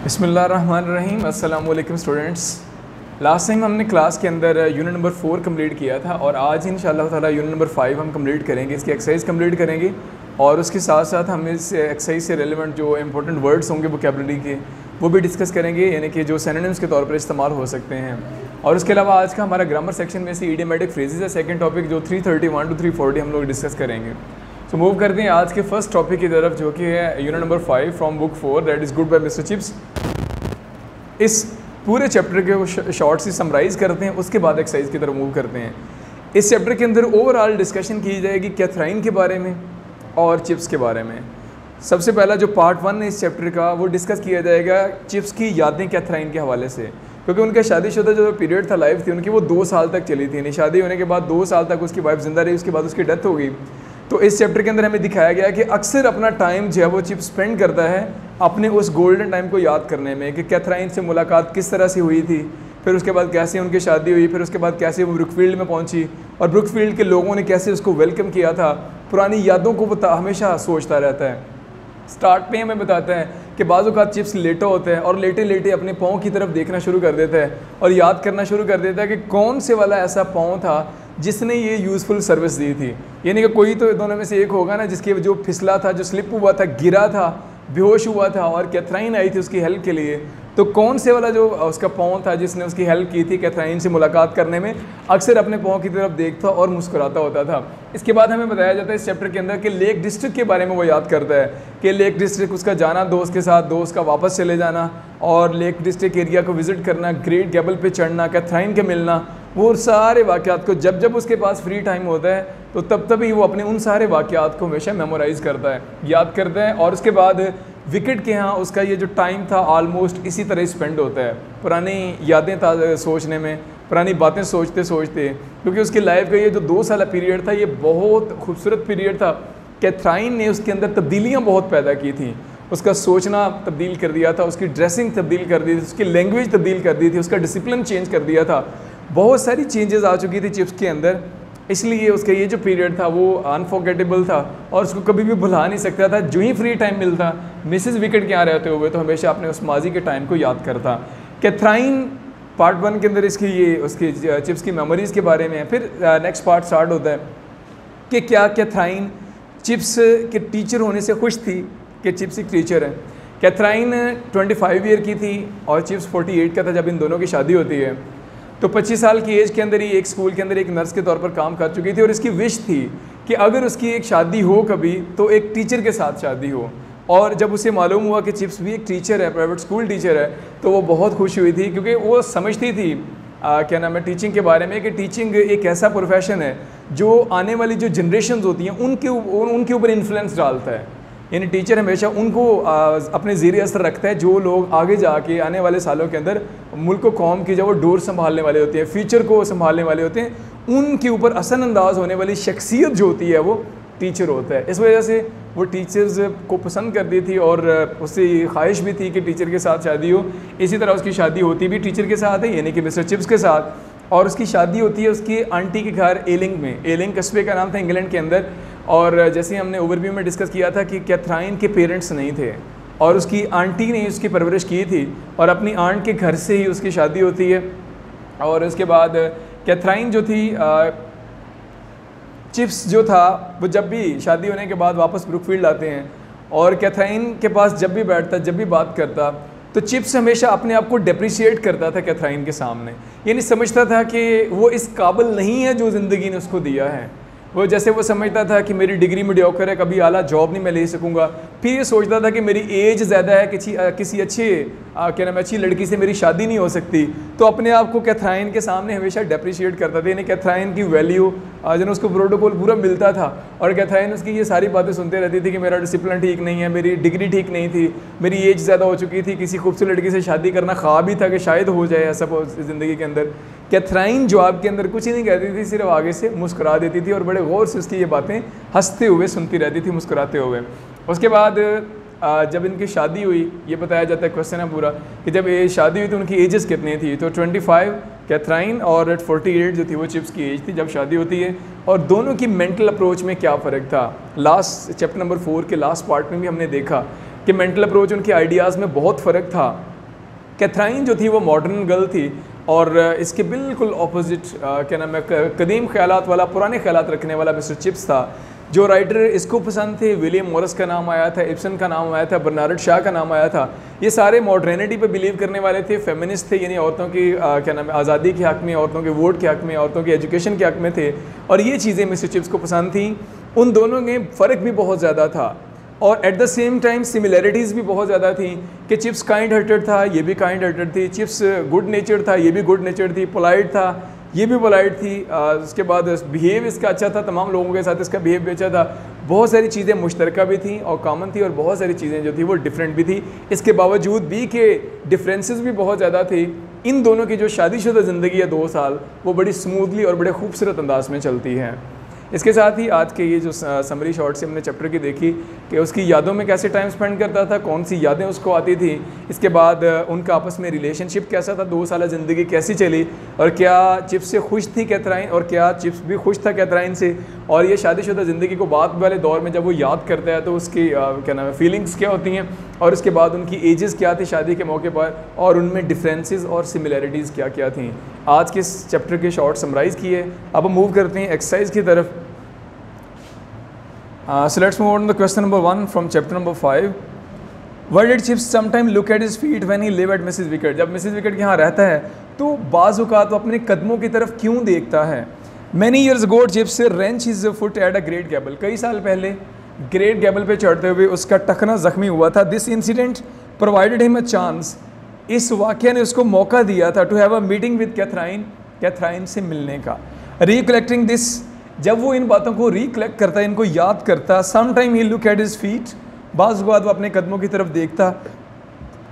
बिस्मिल्लाहिर्रहमानिर्रहीम। अस्सलाम वालेकुम स्टूडेंट्स। लास्ट टाइम हमने क्लास के अंदर यूनिट नंबर 4 कंप्लीट किया था और आज इंशाअल्लाह ताला यूनिट नंबर 5 हम कंप्लीट करेंगे। इसकी एक्सरसाइज कंप्लीट करेंगे और उसके साथ साथ हम इस एक्सरसाइज से रेलिवेंट जो इंपॉर्टेंट वर्ड्स होंगे वोकैबुलरी के वो भी डिस्कस करेंगे, यानी कि जो सिनोनिम्स के तौर पर इस्तेमाल हो सकते हैं। और उसके अलावा आज का हमारा ग्रामर सेक्शन में से इडियोमैटिक फ्रेजेस है, सेकंड टॉपिक जो 331 to 340 हम लोग डिस्कस करेंगे। तो मूव करते हैं आज के फर्स्ट टॉपिक की तरफ, जो कि है unit number 5 from book 4 that is goodbye mister Chips. इस पूरे चैप्टर के शॉर्ट से समराइज़ करते हैं, उसके बाद एक्सरसाइज की तरफ मूव करते हैं। इस चैप्टर के अंदर ओवरऑल डिस्कशन की जाएगी कैथराइन के बारे में और चिप्स के बारे में। सबसे पहला जो पार्ट 1 है इस चैप्टर का वो डिस्कस किया जाएगा चिप्स की यादें कैथराइन के हवाले से, क्योंकि उनका शादीशुदा जो पीरियड था लाइफ थी उनकी वो 2 साल तक चली थी। शादी होने के बाद 2 साल तक उसकी वाइफ ज़िंदा रही, उसके बाद उसकी डेथ हो गई। तो इस चैप्टर के अंदर हमें दिखाया गया कि अक्सर अपना टाइम जो है वो चिप्स स्पेंड करता है अपने उस गोल्डन टाइम को याद करने में कि कैथराइन से मुलाकात किस तरह से हुई थी, फिर उसके बाद कैसे उनकी शादी हुई, फिर उसके बाद कैसे वो ब्रुकफील्ड में पहुंची और ब्रुकफील्ड के लोगों ने कैसे उसको वेलकम किया था। पुरानी यादों को वो हमेशा सोचता रहता है। स्टार्ट में हमें बताता है कि बाज़ औक़ात चिप्स लेटा होता है और लेटे लेटे अपने पाँव की तरफ देखना शुरू कर देता है और याद करना शुरू कर देता है कि कौन से वाला ऐसा पाँव था जिसने ये यूज़फुल सर्विस दी थी। यानी कि कोई तो दोनों में से एक होगा ना जिसके जो फिसला था, जो स्लिप हुआ था, गिरा था, बेहोश हुआ था और कैथराइन आई थी उसकी हेल्प के लिए। तो कौन से वाला जो उसका पाँव था जिसने उसकी हेल्प की थी कैथराइन से मुलाकात करने में, अक्सर अपने पाँव की तरफ देखता और मुस्कुराता होता था। इसके बाद हमें बताया जाता है इस चैप्टर के अंदर कि लेक डिस्ट्रिक्ट के बारे में वो याद करता है कि लेक डिस्ट्रिक्ट उसका जाना दोस्त के साथ, दोस्त का वापस चले जाना और लेक डिस्ट्रिक्ट एरिया को विज़िट करना, ग्रेट गैबल पे चढ़ना, कैथराइन के मिलना, वो सारे वाक़यात को जब जब उसके पास फ्री टाइम होता है तो तब ही वो अपने उन सारे वाक़यात को हमेशा मेमोराइज़ करता है, याद करता है। और उसके बाद विकेट के यहाँ उसका ये जो टाइम था ऑलमोस्ट इसी तरह स्पेंड होता है, पुरानी यादें सोचने में, पुरानी बातें सोचते सोचते, क्योंकि उसकी लाइफ का ये जो 2 साल पीरियड था ये बहुत खूबसूरत पीरियड था। कैथराइन ने उसके अंदर तब्दीलियाँ बहुत पैदा की थी, उसका सोचना तब्दील कर दिया था, उसकी ड्रेसिंग तब्दील कर दी थी, उसकी लैंग्वेज तब्दील कर दी थी, उसका डिसिप्लिन चेंज कर दिया था। बहुत सारी चेंजेस आ चुकी थी चिप्स के अंदर, इसलिए उसका ये जो पीरियड था वो अनफॉरगेटेबल था और उसको कभी भी भुला नहीं सकता था। जो ही फ्री टाइम मिलता मिसेस विकेट के यहाँ रहते हुए तो हमेशा अपने उस माजी के टाइम को याद करता। कैथराइन पार्ट 1 के अंदर इसकी ये उसकी चिप्स की मेमोरीज़ के बारे में है। फिर नेक्स्ट पार्ट स्टार्ट होता है कि क्या कैथराइन चिप्स के टीचर होने से खुश थी कि चिप्स एक टीचर है। कैथराइन 25 ईयर की थी और चिप्स 48 का था जब इन दोनों की शादी होती है। तो 25 साल की एज के अंदर ही एक स्कूल के अंदर एक नर्स के तौर पर काम कर चुकी थी और इसकी विश थी कि अगर उसकी एक शादी हो कभी तो एक टीचर के साथ शादी हो। और जब उसे मालूम हुआ कि चिप्स भी एक टीचर है, प्राइवेट स्कूल टीचर है, तो वो बहुत खुश हुई थी, क्योंकि वो समझती थी क्या नाम है टीचिंग के बारे में कि टीचिंग एक ऐसा प्रोफेशन है जो आने वाली जो जनरेशन होती हैं उनके ऊपर इन्फ्लुएंस डालता है। यानी टीचर हमेशा उनको अपने ज़ेरे असर रखता है जो लोग आगे जाके आने वाले सालों के अंदर मुल्क को कौम की जब वो डोर संभालने वाले होते हैं, फ्यूचर को संभालने वाले होते हैं, उनके ऊपर असरअंदाज होने वाली शख्सियत जो होती है वो टीचर होता है। इस वजह से वो टीचर्स को पसंद करती थी और उससे ख्वाहिश भी थी कि टीचर के साथ शादी हो। इसी तरह उसकी शादी होती भी टीचर के साथ है, यानी कि मिस्टर चिप्स के साथ। और उसकी शादी होती है उसकी आंटी के घर एलिंग में। एलिंग कस्बे का नाम था इंग्लैंड के अंदर। और जैसे हमने ओवरव्यू में डिस्कस किया था कि कैथराइन के पेरेंट्स नहीं थे और उसकी आंटी ने उसकी परवरिश की थी और अपनी आंट के घर से ही उसकी शादी होती है। और उसके बाद कैथराइन जो थी चिप्स जो था वो जब भी शादी होने के बाद वापस ब्रुकफील्ड आते हैं और कैथराइन के पास जब भी बैठता, जब भी बात करता, तो चिप्स हमेशा अपने आप को डेप्रिशिएट करता था कैथराइन के सामने। यानी समझता था कि वो इस काबिल नहीं है जो ज़िंदगी ने उसको दिया है। वो जैसे वो समझता था कि मेरी डिग्री मीडियोकर है, कभी आला जॉब नहीं मैं ले सकूंगा। फिर ये सोचता था कि मेरी एज ज़्यादा है, किसी अच्छी लड़की से मेरी शादी नहीं हो सकती। तो अपने आप को कैथराइन के सामने हमेशा डेप्रिशिएट करता था, यानी कैथराइन की वैल्यू जो उसको प्रोटोकॉल पूरा मिलता था। और कैथराइन उसकी ये सारी बातें सुनते रहती थी कि मेरा डिसिप्लिन ठीक नहीं है, मेरी डिग्री ठीक नहीं थी, मेरी एज ज़्यादा हो चुकी थी, किसी खूबसूरत लड़की से शादी करना ख्वाब ही था कि शायद हो जाए ऐसा ज़िंदगी के अंदर। कैथराइन जवाब के अंदर कुछ ही नहीं कहती थी, सिर्फ आगे से मुस्कुरा देती थी और बड़े गौर से उसकी ये बातें हंसते हुए सुनती रहती थी, मुस्कुराते हुए। उसके बाद जब इनकी शादी हुई, ये बताया जाता है, क्वेश्चन है पूरा कि जब ये शादी हुई तो उनकी एजेस कितनी थी। तो 25 कैथराइन और 48 जो थी वो चिप्स की एज थी जब शादी होती है। और दोनों की मेंटल अप्रोच में क्या फ़र्क था, लास्ट चैप्टर नंबर 4 के लास्ट पार्ट में भी हमने देखा कि मेंटल अप्रोच उनके आइडियाज़ में बहुत फ़र्क था कैथराइन जो थी वो मॉडर्न गर्ल थी और इसके बिल्कुल ऑपोजिट क्या नाम है कदीम ख्यालात वाला, पुराने ख्यालात रखने वाला मिस्टर चिप्स था। जो राइटर इसको पसंद थे, विलियम मॉरिस का नाम आया था, इब्सन का नाम आया था, बर्नार्ड शॉ का नाम आया था। ये सारे मॉडर्निटी पे बिलीव करने वाले थे, फेमिनिस्ट थे, यानी औरतों की क्या नाम है आज़ादी के हक़ में, औरतों के वोट के हक़ में, औरतों की एजुकेशन के हक़ में थे। और ये चीज़ें मिस्टर चिप्स को पसंद थी। उन दोनों में फ़र्क भी बहुत ज़्यादा था और at the same time similarities भी बहुत ज़्यादा थी कि चिप्स काइंड हार्टेड था, ये भी काइंड हार्टेड थी, चिप्स गुड नेचर्ड था, ये भी गुड नेचर्ड थी, पोलाइट था, ये भी पोलाइट थी। उसके बाद बिहेव इसका अच्छा था, तमाम लोगों के साथ इसका बिहेव भी अच्छा था। बहुत सारी चीज़ें मुश्तरका भी थी और कॉमन थी और बहुत सारी चीज़ें जो थी वो डिफरेंट भी थी। इसके बावजूद भी कि डिफरेंसेस भी बहुत ज़्यादा थे, इन दोनों की जो शादीशुदा ज़िंदगी है 2 साल, वो बड़ी स्मूथली और बड़े खूबसूरत अंदाज में चलती है। इसके साथ ही आज के ये जो समरी शॉर्ट से हमने चैप्टर की देखी कि उसकी यादों में कैसे टाइम स्पेंड करता था, कौन सी यादें उसको आती थी, इसके बाद उनका आपस में रिलेशनशिप कैसा था, 2 साल ज़िंदगी कैसी चली, और क्या चिप्स से खुश थी कैथराइन और क्या चिप्स भी खुश था कैथराइन से, और ये शादीशुदा ज़िंदगी को बाद वाले दौर में जब वो याद करता है तो उसकी क्या नाम है फीलिंग्स क्या होती हैं, और उसके बाद उनकी एजेस क्या थी शादी के मौके पर, और उनमें डिफरेंसेस और सिमिलैरिटीज़ क्या क्या थी। आज के इस चैप्टर के शॉर्ट समराइज़ किए। अब हम मूव करते हैं एक्सरसाइज की तरफ। So let's move on to the question number 1 from chapter number 5. Why did Chips sometime look at his feet when he lived at Mrs. Wicket? जब मिसेस विकेट के यहाँ रहता है तो बाज़ औक़ात वो अपने कदमों की तरफ क्यों देखता है? Many years ago Chips wrenched his foot at a great gable. कई साल पहले ग्रेट गैबल पे चढ़ते हुए उसका टखना ज़ख्मी हुआ था। This incident provided him a chance. इस वाक़या ने उसको मौका दिया था to have a meeting with Catherine, Catherine से मिलने का। Recollecting this, जब वो इन बातों को रिकलेक्ट करता है, इनको याद करता, some time he look at his feet, बाज़ बाद वो अपने कदमों की तरफ देखता,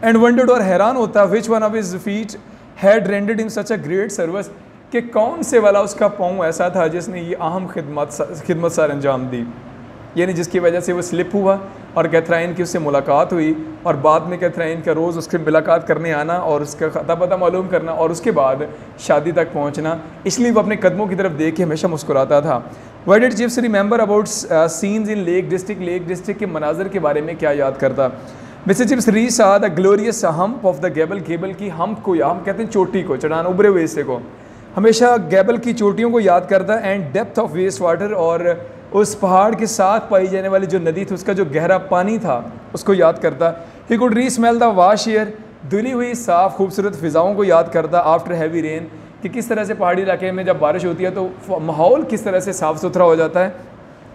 एंड वंडर्ड और हैरान होता which one of his feet had rendered him such a great service, कि कौन से वाला उसका पाँव ऐसा था जिसने ये अहम खिदमत सर अंजाम दी, यानी जिसकी वजह से वो स्लिप हुआ और कैथराइन की उससे मुलाकात हुई और बाद में कैथराइन का रोज़ उसके मुलाकात करने आना और उसका खाता पता मालूम करना और उसके बाद शादी तक पहुंचना, इसलिए वो अपने कदमों की तरफ देख के हमेशा मुस्कुराता था। Why did chips remember about scenes in lake district के मनाजर के बारे में क्या याद करता? मिस्टर चिप्स री सा the glorious hump of the Gable की हम्प को, हम कहते हैं चोटी को, चढ़ाना उभरे हुए हिस्से को, हमेशा गेबल की चोटियों को याद करता, and depth of west water, और उस पहाड़ के साथ पाई जाने वाली जो नदी थी उसका जो गहरा पानी था उसको याद करता। ही कुड री स्मेल द वाश एयर, धुली हुई साफ़ खूबसूरत फ़िज़ाओं को याद करता आफ्टर हैवी रेन, कि किस तरह से पहाड़ी इलाके में जब बारिश होती है तो माहौल किस तरह से साफ़ सुथरा हो जाता है।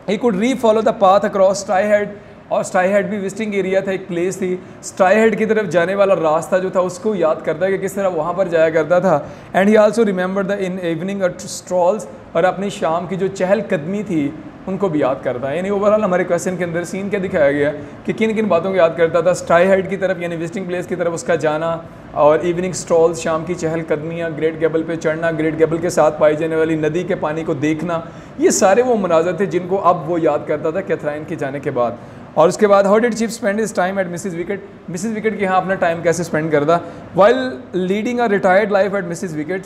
He could re follow the path across Sty Head, और स्टाई हेड भी विजिटिंग एरिया था, एक प्लेस थी, स्टाई हेड की तरफ जाने वाला रास्ता जो था उसको याद करता है कि किस तरह वहाँ पर जाया करता था। And he also remember the in evening strolls, और अपनी शाम की जो चहल कदमी थी उनको भी याद करता है। यानी ओवरऑल हमारे क्वेश्चन के अंदर सीन क्या दिखाया गया कि किन किन बातों को याद करता था? स्टाई हेड की तरफ यानी विजिटिंग प्लेस की तरफ उसका जाना, और इवनिंग स्ट्रॉल्स शाम की चहल कदमियाँ, ग्रेट गेबल पे चढ़ना, ग्रेट गेबल के साथ पाई जाने वाली नदी के पानी को देखना, ये सारे वो मनाज़र थे जिनको अब वो याद करता था कैथराइन के जाने के बाद। और उसके बाद how did Chips spend his time at Mrs Wickett के यहाँ अपना टाइम कैसे स्पेंड करता? While leading a retired life at Mrs Wickett,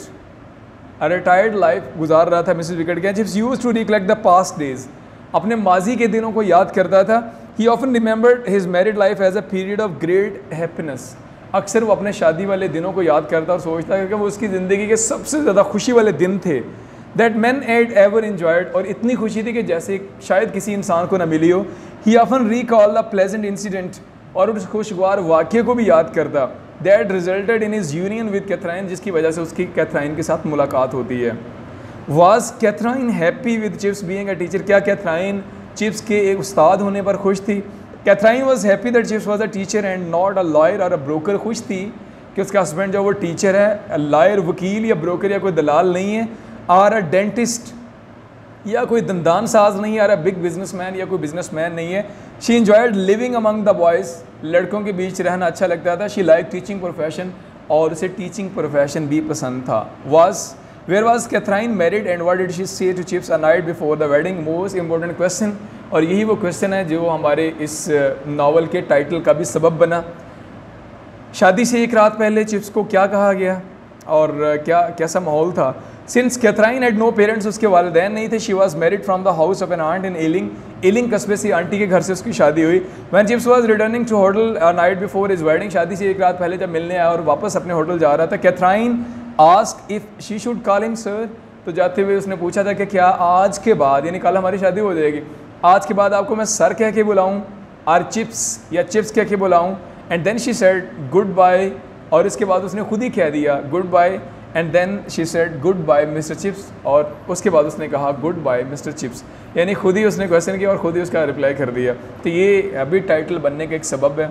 retired life गुजार रहा था मिसेस विकेट के। Chips used to recollect the past days, अपने माजी के दिनों को याद करता था। He often remembered his married life as a period of great happiness, अक्सर वो अपने शादी वाले दिनों को याद करता और सोचता है कि वो उसकी ज़िंदगी के सबसे ज़्यादा खुशी वाले दिन थे। That man had ever enjoyed, और इतनी खुशी थी कि जैसे शायद किसी इंसान को ना मिली हो। ही often recall the pleasant incident, और उस खुशगवार वाक़े को भी याद करता, that resulted in his union with Catherine, जिसकी वजह से उसकी कैथराइन के साथ मुलाकात होती है। Was Catherine happy with chips being a teacher, क्या कैथराइन चिप्स के एक उस्ताद होने पर खुश थी? Catherine was happy that chips was a teacher and not a lawyer और अ ब्रोकर, खुश थी कि उसका हस्बैंड जो वो टीचर है, लॉयर वकील या ब्रोकर या कोई दलाल नहीं है, और अ डेंटिस्ट या कोई दंदान साज नहीं है, और अ बिग बिजनेसमैन या कोई बिजनेसमैन नहीं है। She enjoyed living among the boys, लड़कों के बीच रहना अच्छा लगता था। शी लाइक टीचिंग प्रोफेशन, और उसे टीचिंग प्रोफेशन भी पसंद था। Where was Catherine married and what did she say to Chips a night before the wedding? Most important question, और यही वो क्वेश्चन है जो हमारे इस नावल के टाइटल का भी सबब बना। शादी से एक रात पहले चिप्स को क्या कहा गया और क्या कैसा माहौल था? Since Katherine had no parents, उसके वालिदैन नहीं थे, she was married from the house of an aunt in Ealing, Ealing कस्बे से आंटी के घर से उसकी शादी हुई। When Chips was returning to hotel night before his wedding, शादी से एक रात पहले जब मिलने आया और वापस अपने होटल जा रहा था, Catherine asked if she should call him sir, तो जाते हुए उसने पूछा था कि क्या आज के बाद, यानी कल हमारी शादी हो जाएगी, आज के बाद आपको मैं सर कह के बुलाऊँ और चिप्स या चिप्स कह के बुलाऊँ। And then she said goodbye, और इसके बाद उसने खुद ही कह दिया goodbye. And then she said goodbye mister Chips, और उसके बाद उसने कहा गुड बाय मिस्टर चिप्स, यानी खुद ही उसने क्वेश्चन किया और खुद ही उसका रिप्लाई कर दिया। तो ये अभी टाइटल बनने का एक सबब है।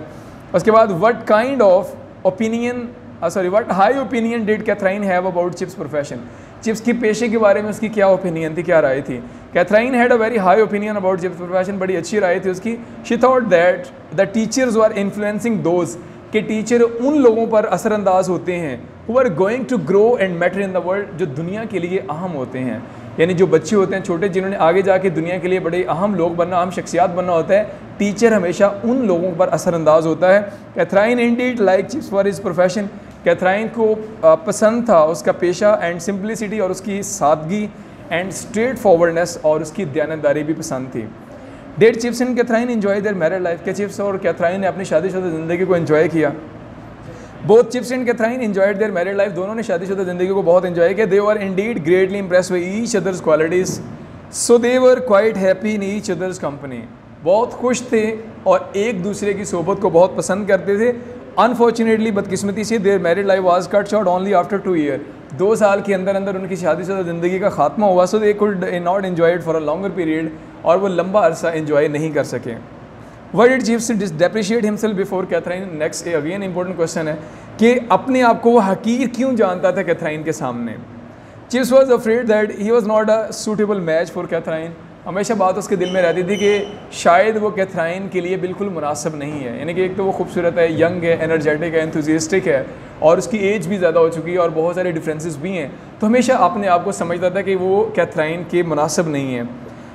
उसके बाद what kind of opinion what high opinion did Catherine have about Chips profession, chips की पेशे के बारे में उसकी क्या ओपिनियन थी, क्या राय थी। Katherine had a very high opinion about Chips profession, बड़ी अच्छी राय थी उसकी। She thought that the teachers were influencing those, कि टीचर उन लोगों पर असरअंदाज होते हैं who are going to grow and matter in the world, जो दुनिया के लिए अहम होते हैं, यानी जो बच्चे होते हैं छोटे जिन्होंने आगे जाके दुनिया के लिए बड़े अहम लोग बनना, अहम शख्सियात बनना होता है, टीचर हमेशा उन लोगों पर असरअंदाज होता है। Catherine Indeed like chips for his profession, Catherine को पसंद था उसका पेशा एंड सिंपलिसिटी, और उसकी सादगी एंड स्ट्रेट फॉरवर्डनेस, और उसकी दयानतदारी भी पसंद थी। Did Chips and Katherine enjoy their married life, के चिप्स और कैथराइन ने अपनी शादीशुदा ज़िंदगी को एंजॉय किया। Both Chips and Katherine enjoyed their married life, दोनों ने शादीशुदा ज़िंदगी को बहुत एंजॉय किया। They were indeed greatly impressed with each other's qualities, so they were quite happy in each other's company, बहुत खुश थे और एक दूसरे की सोबत को बहुत पसंद करते थे। अनफॉर्चुनेटली, बदकिस्मती से, their married life was cut short only after 2 year, 2 साल के अंदर अंदर उनकी शादीशुदा ज़िंदगी का खात्मा हुआ। So they could not enjoy it for a longer period, और वो लंबा अरसा एंजॉय नहीं कर सके। Why did Chips depreciate himself before Katherine, next again important question है कि अपने आप को वो हकीर क्यों जानता था कैथराइन के सामने। Chips was afraid that he was not a suitable match for Catherine, हमेशा बात उसके दिल में रहती थी कि शायद वो कैथराइन के लिए बिल्कुल मुनासिब नहीं है, यानी कि एक तो वो खूबसूरत है, यंग है, एनर्जेटिक है, एंथुजियास्टिक है, और उसकी एज भी ज़्यादा हो चुकी है और बहुत सारे डिफरेंसेस भी हैं, तो हमेशा अपने आप को समझता था कि वो कैथराइन के मुनासिब नहीं है।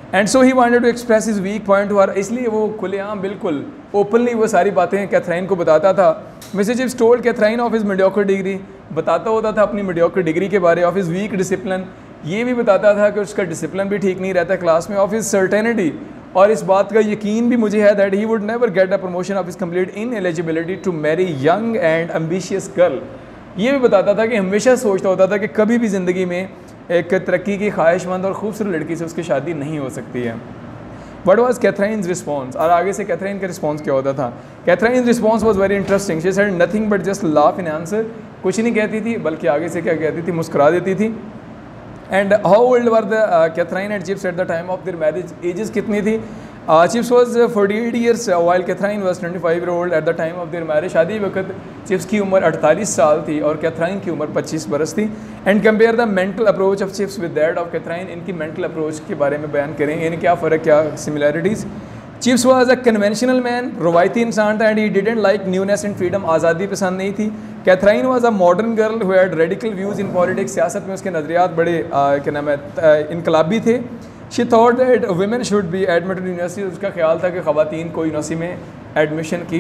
And so he wanted to express his weak point to her, इसलिए वो खुलेआम बिल्कुल ओपनली वो सारी बातें कैथराइन को बताता था। Mister chips told Katherine of his mediocre degree, बताता होता था अपनी मीडियोकर डिग्री के बारे, ऑफ हिज वीक डिसिप्लिन, ये भी बताता था कि उसका डिसिप्लिन भी ठीक नहीं रहता क्लास में, ऑफ हिज सर्टेनिटी, और इस बात का यकीन भी मुझे है that he would never get a promotion of his complete ineligibility to marry young and ambitious girl, ये भी बताता था कि हमेशा सोचता होता था कि कभी भी ज़िंदगी में एक तरक्की की ख्वाहिशमंद और खूबसूरत लड़की से उसकी शादी नहीं हो सकती है। वट वॉज कैथराइन्स रिस्पॉन्स, और आगे से कैथराइन का रिस्पॉन्स क्या होता था। Catherine response was very interesting, she said nothing but just laugh in answer, कुछ नहीं कहती थी बल्कि आगे से क्या कहती थी, मुस्कुरा देती थी। And how old were the Katherine and Chips at the time of their marriage, ages कितनी थी। Chips was 48 years while Katherine was 25 year old at the time of their marriage, शादी वक्त चिप्स की उम्र 48 साल थी और कैथराइन की उम्र 25 बरस थी। And compare the mental approach of Chips with that of Katherine, इनकी मेंटल अप्रोच के बारे में बयान करें, यानी क्या फ़र्क, क्या similarities. Chips was a conventional man, रवायती इंसान था, and he didn't like newness and freedom, आज़ादी पसंद नहीं थी। Katherine was a modern girl who had radical views in politics, सियासत में उसके नज़रियात बड़े क्या नाम है इनकलाबी थे। She thought that women should be admitted university, उसका ख्याल था कि ख़वातीन को यूनिवर्सिटी में एडमिशन की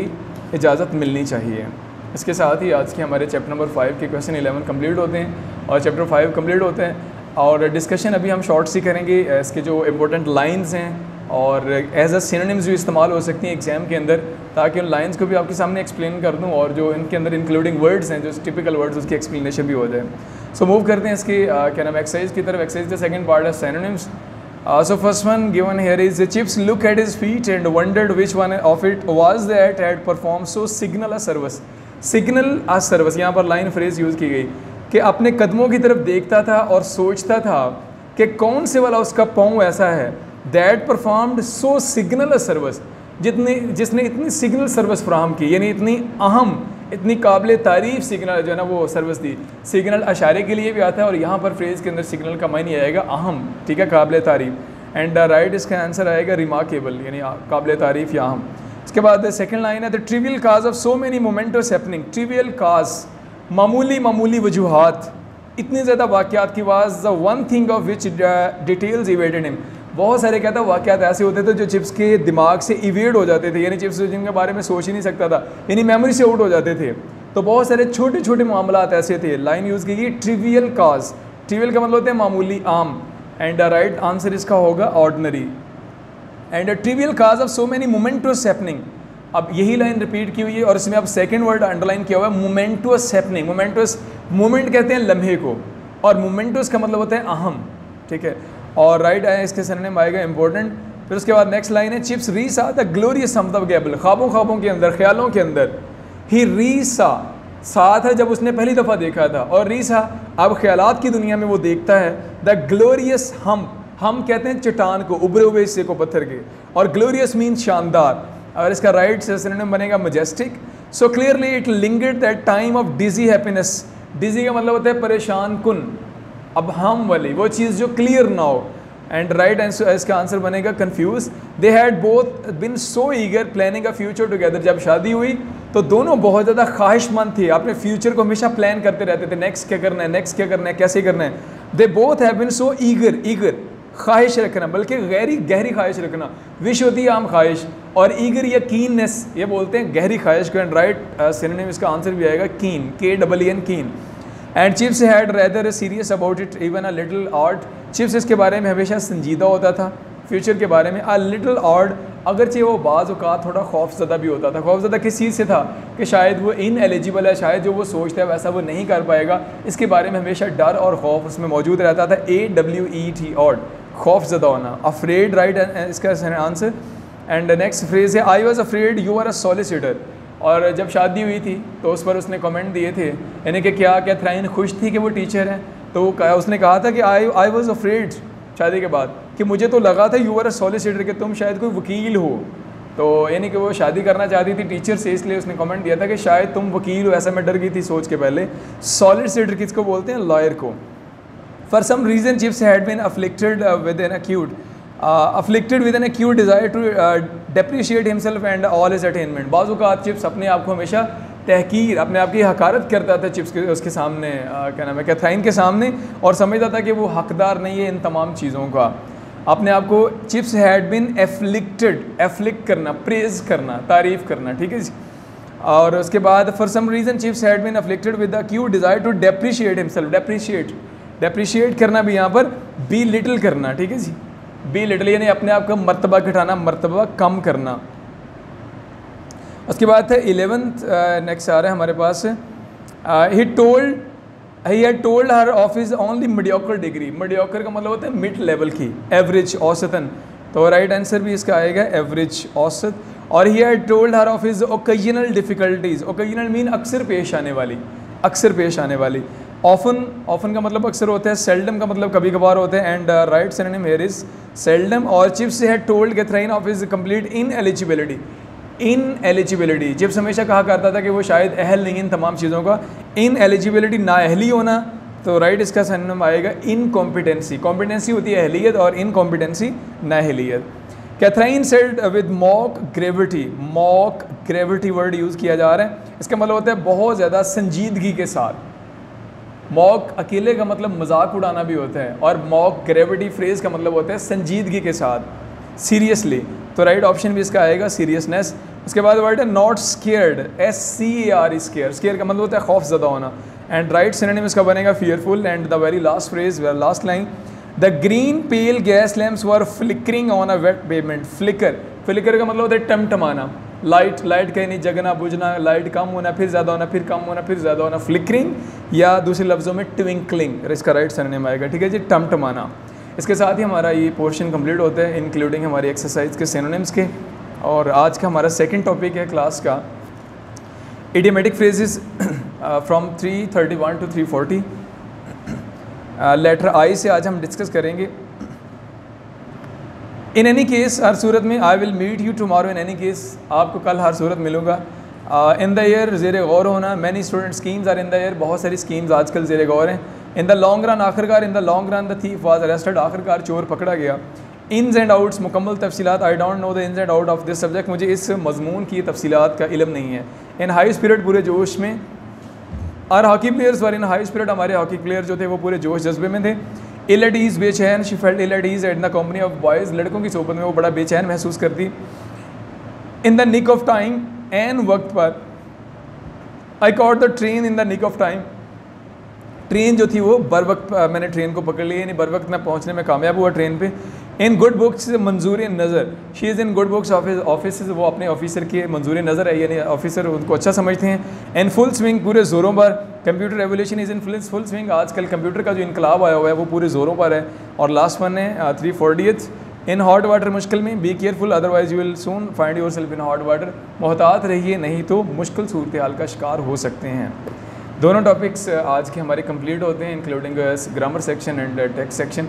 इजाज़त मिलनी चाहिए। इसके साथ ही आज के हमारे चैप्टर नंबर 5 के क्वेश्चन 11 कंप्लीट होते हैं और चैप्टर 5 कंप्लीट होते हैं, और डिस्कशन अभी हम शॉर्ट सी करेंगे इसके जो इम्पोर्टेंट लाइंस हैं और एज अ सिनोनिम्स जो इस्तेमाल हो सकती हैं एग्जाम के अंदर, ताकि उन लाइंस को भी आपके सामने एक्सप्लेन कर दूं और जो इनके अंदर इंक्लूडिंग वर्ड्स हैं, जो टिपिकल वर्ड्स, उसकी एक्सप्लेनेशन भी हो जाए। सो मूव करते हैं इसकी क्या नाम एक्सरसाइज की तरफ। एक्सरसाइज द सेकंड पार्ट है synonyms. So first one given here is Chips look at his feet and wondered which one of it was that had performed so signal a service. Signal a service, यहाँ पर line phrase use की गई कि अपने कदमों की तरफ देखता था और सोचता था कि कौन से वाला उसका पाँव ऐसा है that performed so signal a service, जिसने इतनी सिग्नल सर्विस फ्राहम की, यानी इतनी अहम, इतनी काबिल तारीफ़ सिग्नल जो है ना वो सर्विस दी। सिग्नल अशारे के लिए भी आता है और यहाँ पर फ्रेज़ के अंदर सिग्नल का मायने आएगा अहम, ठीक है, काबिल तारीफ़। एंड राइट इसका आंसर आएगा रिमार्केबल, यानी काबिल तारीफ़ या अहम। उसके बाद सेकंड लाइन है the trivial cause of so many momentous happening. Trivial cause, मामूली वजूहात, इतने ज़्यादा वाक़यात की was the one thing of which details evaded him. बहुत सारे कहता वाक़यात ऐसे होते थे जो चिप्स के दिमाग से इवेड हो जाते थे, यानी चिप्स जिनके बारे में सोच ही नहीं सकता था, यानी मेमोरी से आउट हो जाते थे। तो बहुत सारे छोटे छोटे मामलात ऐसे थे, लाइन यूज़ की गई ट्रिवियल काज, ट्रिवियल का मतलब होता है मामूली, आम, एंड राइट आंसर इसका होगा ordinary. And trivial cause of so many momentous happening, अब यही लाइन रिपीट की हुई है और इसमें अब सेकंड वर्ड अंडरलाइन किया हुआ है, मोमेंटस हैपनिंग। मोमेंटस, मोमेंट कहते हैं लम्हे को, और मोमेंटस का मतलब होता है अहम, ठीक है। और राइट इसके सिनोनिम आएगा इंपॉर्टेंट। फिर उसके बाद नेक्स्ट लाइन है, चिप्स रीसा द ग्लोरियस हमदबगेबल, ख्वाबों ख्वाबों के अंदर, ख्यालों के अंदर। ही रीसा, साथ है जब उसने पहली दफ़ा देखा था, और रीसा अब ख्यालात की दुनिया में वो देखता है द ग्लोरियस हम कहते हैं चट्टान को, उभरे हुए हिस्से को पत्थर के, और ग्लोरियस मीन शानदार, और इसका राइट सिनोनिम बनेगा majestic. So clearly it lingered that time of dizzy happiness, dizzy का मतलब होता है परेशान कुन, अब हम वाली वो चीज़ जो क्लियर ना हो। एंड राइट इसका आंसर बनेगा confuse. They had both been so eager planning a future together, जब शादी हुई तो दोनों बहुत ज़्यादा ख्वाहिशमंद थे, अपने फ्यूचर को हमेशा प्लान करते रहते थे, नेक्स्ट क्या करना है, नेक्स्ट क्या करना है, कैसे करना है। They both have been so eager, ख्वाहिश रखना, बल्कि गहरी ख्वाहिश रखना, विश होती है आम ख्वाहिश, और ईगर या कीननेस ये बोलते हैं गहरी ख्वाहिश को। एंड राइट सिनोनिम इसका आंसर भी आएगा कीन, KEEN कीन। And chips had rather serious about it even a little odd, chips इसके बारे में हमेशा संजीदा होता था, फ्यूचर के बारे में। अ लिटिल ऑड, अगरचे वो बाज़ औक़ात थोड़ा खौफज़दा भी होता था। खौफज़दा किस चीज़ से था कि शायद वो इनएलिजिबल है, शायद जो वो सोचता है वैसा वो नहीं कर पाएगा, इसके बारे में हमेशा डर और खौफ उसमें मौजूद रहता था। AWET ऑड, खौफज़दा होना। अफ्रेड राइट इसका आंसर। एंड नेक्स्ट फ्रेज है, I was afraid you are a solicitor, और जब शादी हुई थी तो उस पर उसने कमेंट दिए थे, यानी कि क्या कैथराइन खुश थी कि वो टीचर है, तो उसने कहा था कि आई वॉज अफ्रेड शादी के बाद कि मुझे तो लगा था यू आर अ सॉलिसिटर, कि तुम शायद कोई वकील हो, तो यानी कि वो शादी करना चाहती थी टीचर से, इसलिए उसने कमेंट दिया था कि शायद तुम वकील हो, ऐसा मैं डर गई थी सोच के पहले। सॉलिसिटर किसको बोलते हैं, लॉयर को। For some reason Chips had been afflicted with an acute desire to depreciate himself and all his attainment। बाज़ औक़ात चिप्स अपने आप को हमेशा तहकीर, अपने आप की हकारत करता था चिप्स के उसके सामने, क्या नाम है, कैथराइन के सामने, और समझता था कि वो हकदार नहीं है इन तमाम चीज़ों का। अपने आप को Chips had been afflicted, afflict करना, प्रेज करना, तारीफ़ करना, ठीक है जी। और उसके बाद for some reason Chips had been afflicted with the acute desire to depreciate himself। Depreciate करना भी यहाँ पर बी लिटिल करना, ठीक है जी, बी लिटिल यानी अपने आप का मर्तबा घटाना, मर्तबा कम करना। उसके बाद है 11th नेक्स्ट आ रहा है हमारे पास, he had told her of his only mediocre degree. Mediocre का मतलब होता है मिड लेवल की, एवरेज, औसतन, तो राइट आंसर भी इसका आएगा एवरेज, औसत। और ही had told her of his occasional difficulties, occasional mean अक्सर पेश आने वाली, अक्सर पेश आने वाली। ऑफन का मतलब अक्सर होता है, सेल्डम का मतलब कभी कभार होता है। And right synonym here is seldom. और Chips had told Katherine of his complete ineligibility. Chips हमेशा कहा करता था कि वो शायद अहल नहीं इन तमाम चीज़ों का। इनएलिजिबिलिटी, नाअहली होना, तो राइट इसका सिनोनिम आएगा इनकॉम्पिटेंसी। कॉम्पिटेंसी होती है अहलियत और इनकॉम्पिटेंसी नाअहलियत। Katherine said with mock gravity word use किया जा रहा है, इसका मतलब होता है बहुत ज़्यादा संजीदगी के साथ। मॉक अकेले का मतलब मजाक उड़ाना भी होता है, और मॉक ग्रेविटी फ्रेज का मतलब होता है संजीदगी के साथ, सीरियसली, तो राइट ऑप्शन भी इसका आएगा सीरियसनेस। उसके बाद वर्ड है नॉट स्केयर्ड, SCAR, स्केयर का मतलब होता है खौफज़दा होना। एंड राइट सिनोनिम इसका बनेगा fearful. And the very last phrase, last line, the green pale gas lamps were flickering on a wet pavement. Flicker का मतलब होता है टमटमाना, लाइट का नहीं, जगना बुझना, लाइट कम होना, फिर ज़्यादा होना, फिर कम होना, फिर ज़्यादा होना, फ्लिकरिंग, या दूसरे लफ्ज़ों में ट्विंकलिंग, इसका राइट सिनोनिम आएगा, ठीक है जी, टमटमाना। इसके साथ ही हमारा ये पोर्शन कंप्लीट होता है, इंक्लूडिंग हमारी एक्सरसाइज के सिनोनिम्स के। और आज का हमारा सेकंड टॉपिक है क्लास का, idiomatic phrases from 331 to 340। Letter I से आज हम डिस्कस करेंगे। इन एनी केस, हर सूरत में, I will meet you tomorrow, in any case, आपको कल हर सूरत मिलूँगा। इन द ईयर ज़ेर गौर होना, many student schemes are in the year, बहुत सारी स्कीम्स आजकल ज़ेर गौर हैं। इन द लॉन्ग रन, आखिरकार, in the long run the thief was arrested, आखिरकार चोर पकड़ा गया। इन्स एंड आउट्स, मुकम्मल तफसीलात, I don't know the ins and out of this subject, मुझे इस मजमून की तफसीलात का इल्म नहीं है। इन हाई स्पिरिट, पूरे जोश में। Our hockey players were in high spirit, हमारे हॉकी प्लेयर जो थे वो पूरे जोश जज्बे में थे। इल एट ईज़, बेचैन, she felt ill at ease at the company of boys, लड़कों की सोबत में वो बड़ा बेचैन महसूस करती। In the nick of time, एन वक्त पर। I caught the train in the nick of time, train जो थी वो बर वक्त मैंने ट्रेन को पकड़ लिया, यानी बर वक्त मैं पहुंचने में कामयाब हुआ ट्रेन पे। इन गुड बुक्स मंजूरी नज़र, she is in good books office, वो अपने ऑफिसर की मंजूरी नज़र है, यानी ऑफिसर उनको अच्छा समझते हैं। इन फुल स्विंग, पूरे ज़ोरों पर। Computer revolution is in full swing, आजकल कंप्यूटर का जो इनकलाब आया हुआ है वो पूरे ज़ोरों पर है। और लास्ट वन है 340th, इन हॉट वाटर, मुश्किल में। Be careful otherwise you will soon find yourself in hot water, मोहतात रहिए नहीं तो मुश्किल सूरत हाल का शिकार हो सकते हैं। दोनों टॉपिक्स आज के हमारे कंप्लीट होते हैं, including grammar section and text section.